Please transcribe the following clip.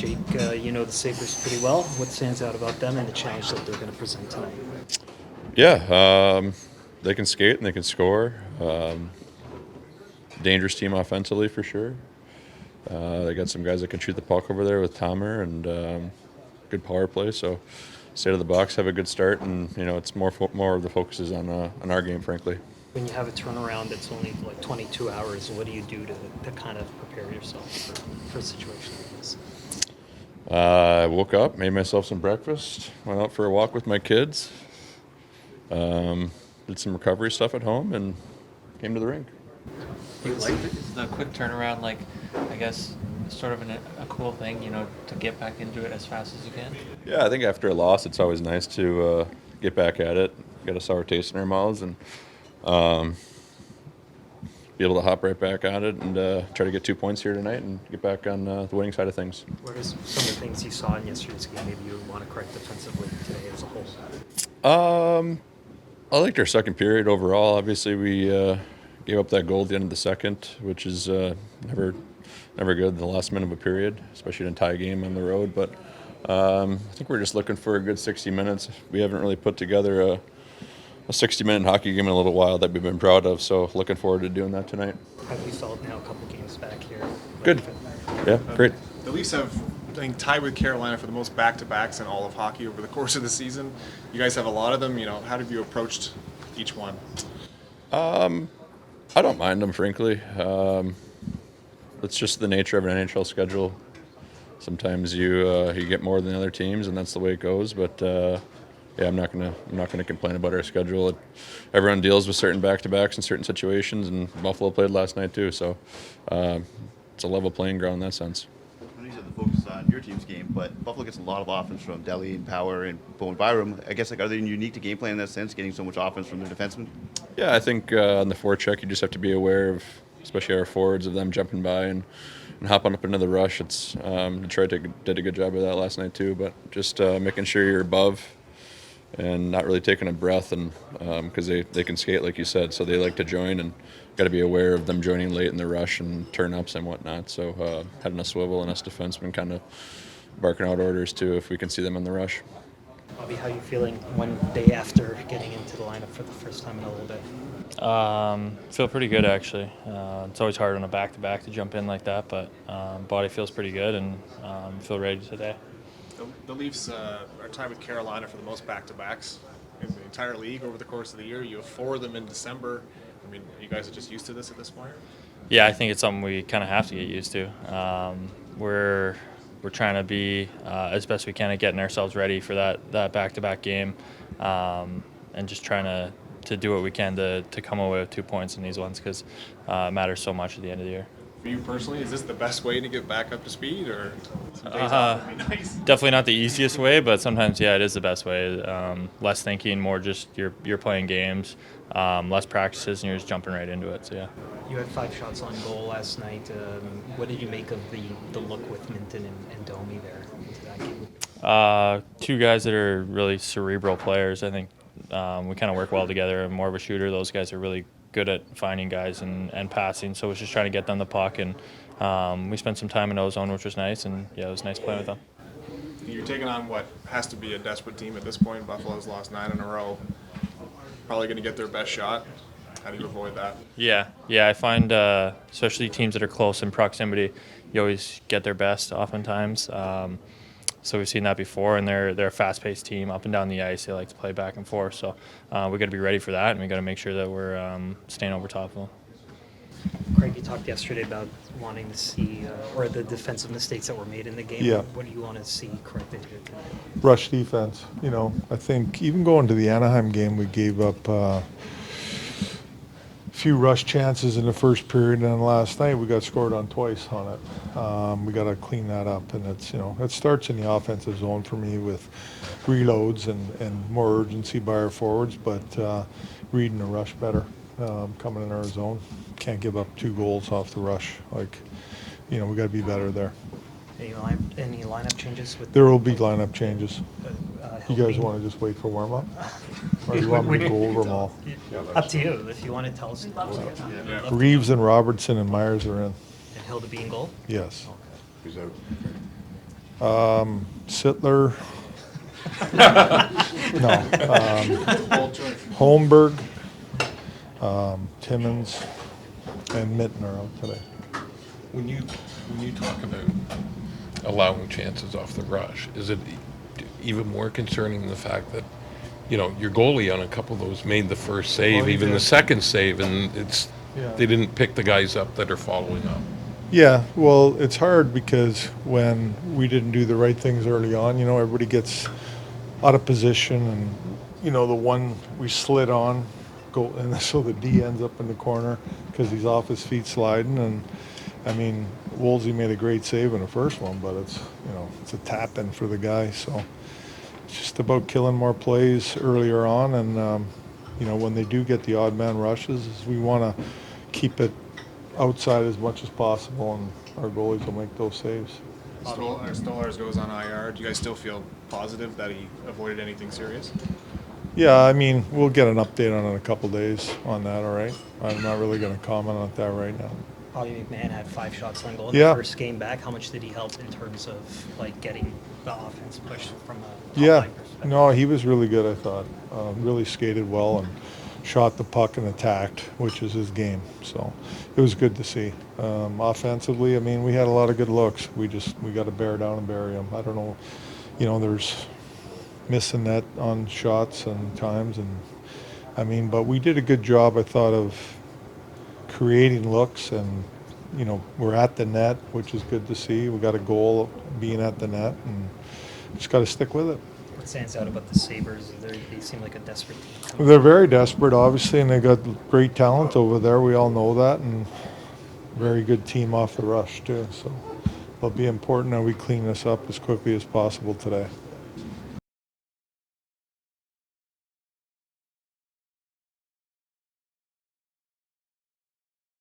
Jake, you know the Sabres pretty well. What stands out about them and the challenge that they're going to present tonight? Yeah, they can skate and they can score. Dangerous team offensively for sure. They got some guys that can shoot the puck over there with Tomer and good power play. So, state of the box, have a good start, and it's more of the focus is on our game, frankly. When you have a turnaround that's only like 22 hours, what do you do to kind of prepare yourself for a situation like this? I woke up, made myself some breakfast, went out for a walk with my kids, did some recovery stuff at home, and came to the rink. You like the quick turnaround, like, I guess, sort of a cool thing, to get back into it as fast as you can? Yeah, I think after a loss, it's always nice to get back at it, get a sour taste in our mouths, and be able to hop right back on it and try to get 2 points here tonight and get back on the winning side of things. What are some of the things you saw in yesterday's game maybe you want to correct defensively today as a whole? I liked our second period overall. Obviously, we gave up that goal at the end of the second, which is never good in the last minute of a period, especially in a tie game on the road. But I think we're just looking for a good 60 minutes. We haven't really put together a 60-minute hockey game in a little while that we've been proud of, so looking forward to doing that tonight. How have you felt now a couple games back here? Good. Yeah, great. The Leafs have, I think, tied with Carolina for the most back-to-backs in all of hockey over the course of the season. You guys have a lot of them. How have you approached each one? I don't mind them, frankly. It's just the nature of an NHL schedule. Sometimes you get more than other teams, and that's the way it goes. But yeah, I'm not gonna complain about our schedule. Everyone deals with certain back-to-backs in certain situations, and Buffalo played last night too. So it's a level playing ground in that sense. I know you said the focus on your team's game, but Buffalo gets a lot of offense from Delhi and Power and Bowen Byram. I guess, are they unique to game plan in that sense, getting so much offense from their defensemen? Yeah, I think on the forecheck, you just have to be aware of, especially our forwards, of them jumping by and hopping up into the rush. It's Detroit did a good job of that last night too, but just making sure you're above and not really taking a breath, and because they can skate, like you said, so they like to join, and got to be aware of them joining late in the rush and turn-ups and whatnot. So having a swivel and us defensemen kind of barking out orders too if we can see them in the rush. Bobby, how are you feeling one day after getting into the lineup for the first time in a little bit? Feel pretty good, actually. It's always hard on a back-to-back to jump in like that, but body feels pretty good, and feel ready today. The Leafs are tied with Carolina for the most back-to-backs in the entire league over the course of the year. You have 4 of them in December. I mean, you guys are just used to this at this point? Yeah, I think it's something we kind of have to get used to. We're trying to be as best we can at getting ourselves ready for that back-to-back game, and just trying to do what we can to come away with 2 points in these ones, because it matters so much at the end of the year. For you personally, is this the best way to get back up to speed, or some days off would be nice? Definitely not the easiest way, but sometimes, yeah, it is the best way. Less thinking, more just you're playing games, less practices, and you're just jumping right into it. So yeah. You had 5 shots on goal last night. What did you make of the look with Minton and Domi there into that game? 2 guys that are really cerebral players. I think we kind of work well together. I'm more of a shooter. Those guys are really good at finding guys and passing. So it was just trying to get them the puck, and we spent some time in ozone, which was nice. And yeah, it was nice playing with them. You're taking on what has to be a desperate team at this point. Buffalo's lost 9 in a row. Probably going to get their best shot. How do you avoid that? Yeah. I find especially teams that are close in proximity, you always get their best oftentimes. So we've seen that before, and they're a fast-paced team up and down the ice. They like to play back and forth. So we got to be ready for that, and we got to make sure that we're staying over top of them. Craig, you talked yesterday about wanting to see or the defensive mistakes that were made in the game. Yeah. What do you want to see corrected here today? Rush defense. I think even going to the Anaheim game, we gave up a few rush chances in the first period, and then last night we got scored on twice on it. We got to clean that up, and it starts in the offensive zone for me with reloads and more urgency by our forwards, but reading the rush better, coming in our zone. Can't give up 2 goals off the rush. We got to be better there. Any lineup changes? There will be lineup changes. You guys helping? want to just wait for warm-up? Or you want me to go over them all? Up to you. If you want to tell us. Reeves and Robertson and Myers are in. And Hilda be in goal? Yes. Who's out? Sittler. No. Holmberg, Timmins, and Mitten are out today. When you talk about allowing chances off the rush, is it even more concerning the fact that, you know, your goalie on a couple of those made the first save, Oh, he even did. the second save, and it's Yeah. they didn't pick the guys up that are following up. Yeah, well, it's hard because when we didn't do the right things early on, you know, everybody gets out of position, and you know, the one we slid on, go, and so the D ends up in the corner because he's off his feet sliding. And I mean, Woolsey made a great save in the first one, but it's, you know, it's a tap in for the guy. So it's just about killing more plays earlier on, and you know, when they do get the odd man rushes, is we want to keep it outside as much as possible, and our goalies will make those saves. Stolars goes on IR. Do you guys still feel positive that he avoided anything serious? Yeah, I mean, we'll get an update on it in a couple days on that, all right? I'm not really going to comment on that right now. Bobby McMann had 5 shots on goal in Yeah. the first game back. How much did he help in terms of like getting the offense pushed from a top Yeah, line perspective? no, he was really good, I thought. Really skated well and shot the puck and attacked, which is his game. So it was good to see. Offensively, I mean, we had a lot of good looks. We got to bear down and bury them. I don't know, you know, there's missing net on shots and times, and I mean, but we did a good job, I thought, of creating looks, and you know, we're at the net, which is good to see. We got a goal being at the net, and just got to stick with it. What stands out about the Sabres? They seem like a desperate team. They're very desperate, obviously, and they got great talent over there. We all know that, and very good team off the rush too. So it'll be important that we clean this up as quickly as possible today.